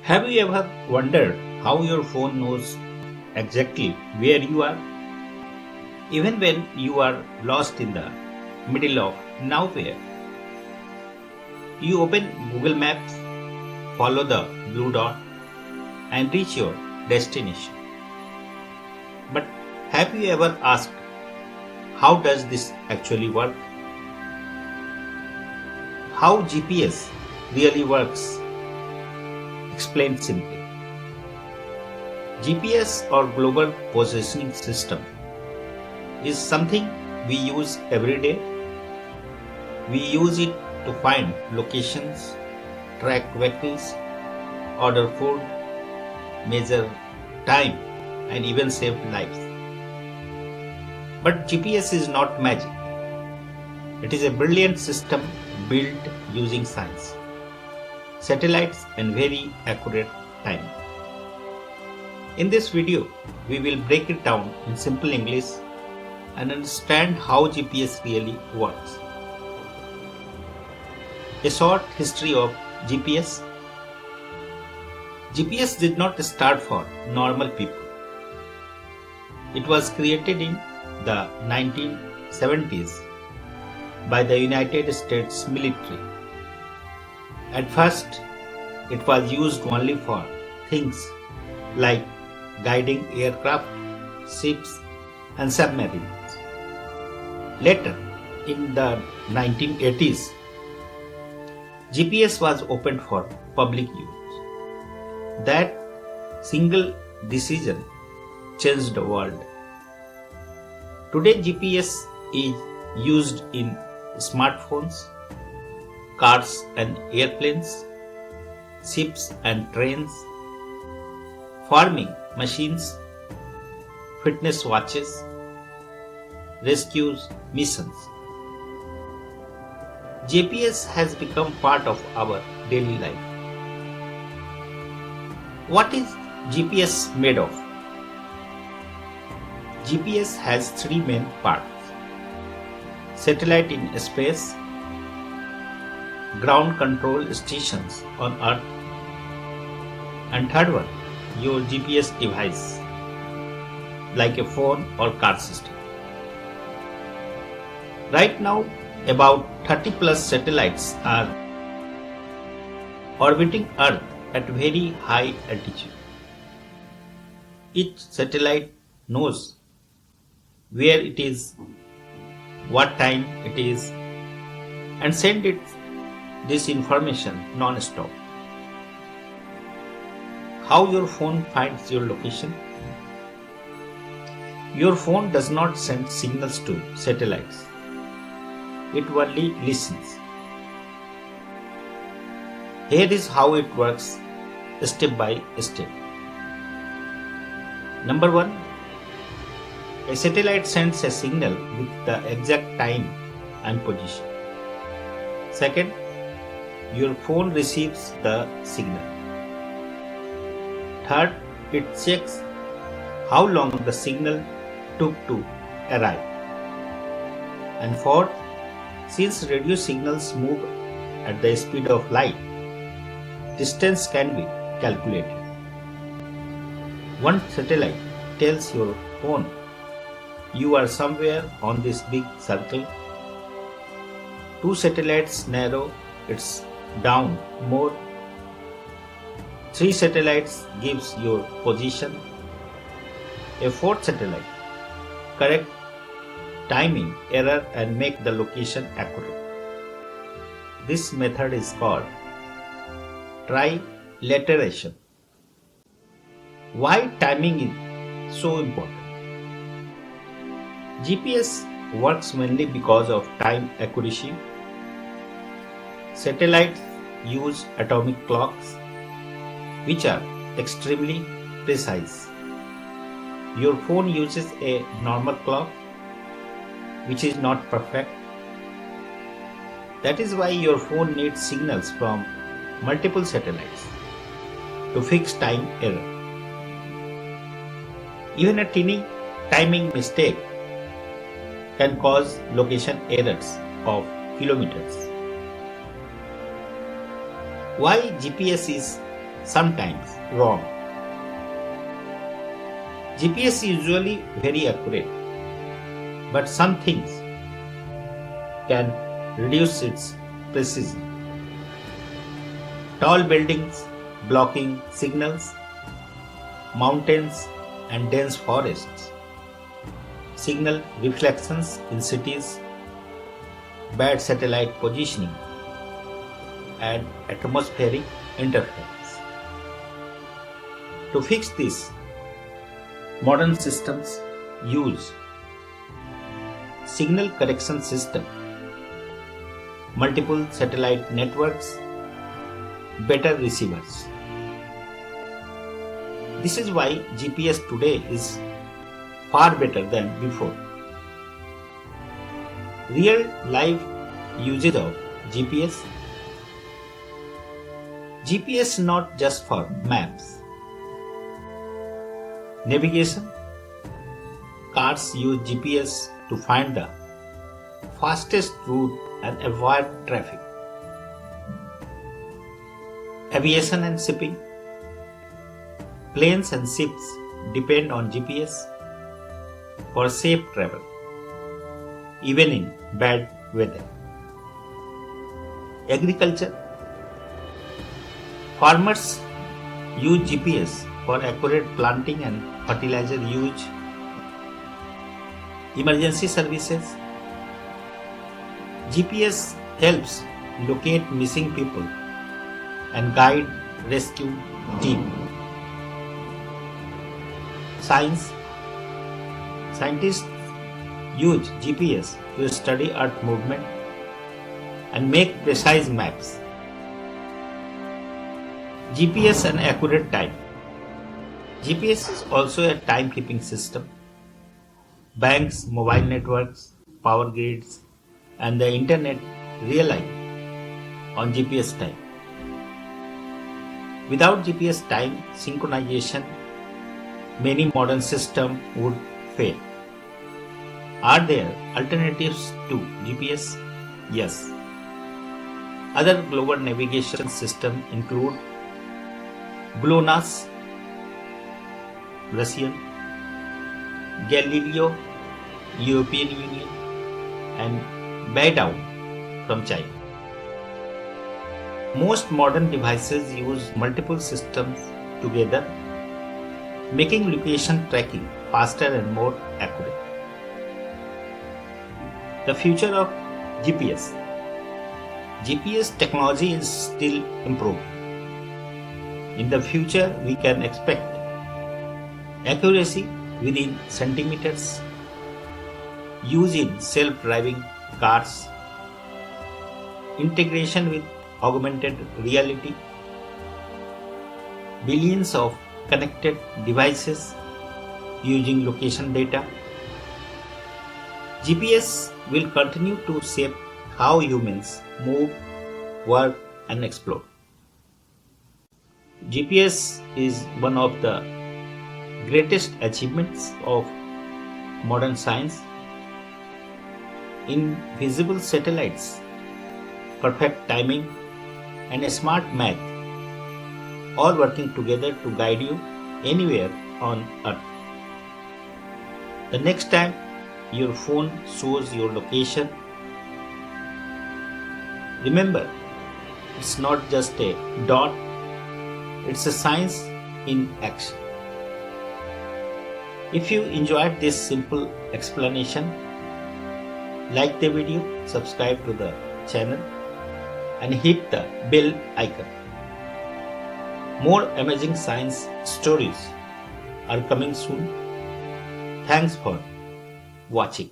Have you ever wondered how your phone knows exactly where you are? Even when you are lost in the middle of nowhere. You open Google Maps, follow the blue dot, and reach your destination. But have you ever asked, how does this actually work? How GPS really works? Explained simply. GPS or Global Positioning System is something we use every day. We use it to find locations, track vehicles, order food, measure time, and even save lives. But GPS is not magic. It is a brilliant system built using science, satellites, and very accurate timing. In this video, we will break it down in simple English and understand how GPS really works. A short history of GPS. GPS did not start for normal people. It was created in the 1970s by the United States military. At first, it was used only for things like guiding aircraft, ships, and submarines. Later, in the 1980s, GPS was opened for public use. That single decision changed the world. Today, GPS is used in smartphones, cars and airplanes, ships and trains, farming machines, fitness watches, rescue missions. GPS has become part of our daily life. What is GPS made of? GPS has three main parts: satellite in space, ground control stations on Earth, and third one, your GPS device like a phone or car system. Right now, about 30 plus satellites are orbiting Earth at very high altitude. Each satellite knows where it is, what time it is, and send it this information non-stop. How your phone finds your location? Your phone does not send signals to satellites. It only listens. Here is how it works step by step. Number 1. A satellite sends a signal with the exact time and position. Second, your phone receives the signal. Third, it checks how long the signal took to arrive. And fourth, since radio signals move at the speed of light, distance can be calculated. One satellite tells your phone you are somewhere on this big circle. Two satellites narrow it down more. Three satellites gives your position. A fourth satellite correct timing error and make the location accurate. This method is called trilateration. Why timing is so important? GPS works mainly because of time accuracy. Satellites use atomic clocks, which are extremely precise. Your phone uses a normal clock, which is not perfect. That is why your phone needs signals from multiple satellites to fix time error. Even a teeny timing mistake can cause location errors of kilometers. Why GPS is sometimes wrong. GPS is usually very accurate, but some things can reduce its precision. Tall buildings blocking signals, mountains and dense forests, signal reflections in cities, bad satellite positioning, and atmospheric interference. To fix this, modern systems use signal correction system, multiple satellite networks, better receivers. This is why GPS today is far better than before. Real life usage of GPS. GPS not just for maps. Navigation. Cars use GPS to find the fastest route and avoid traffic. Aviation and shipping. Planes and ships depend on GPS for safe travel, even in bad weather. Agriculture. Farmers use GPS for accurate planting and fertilizer use. Emergency services. GPS helps locate missing people and guide rescue team. Science. Scientists use GPS to study Earth movement and make precise maps. GPS and accurate time. GPS is also a timekeeping system. Banks, mobile networks, power grids, and the internet rely on GPS time. Without GPS time synchronization, many modern systems would fail. Are there alternatives to GPS? Yes. Other global navigation systems include GLONASS, Russian, Galileo, European Union, and Beidou from China. Most modern devices use multiple systems together, making location tracking faster and more accurate. The future of GPS. GPS technology is still improving. In the future, we can expect accuracy within centimeters, use in self-driving cars, integration with augmented reality, billions of connected devices using location data. GPS will continue to shape how humans move, work, and explore. GPS is one of the greatest achievements of modern science. Invisible satellites, perfect timing, and a smart math, all working together to guide you anywhere on Earth. The next time your phone shows your location, remember, it's not just a dot, it's a science in action. If you enjoyed this simple explanation, like the video, subscribe to the channel, and hit the bell icon. More amazing science stories are coming soon. Thanks for watching.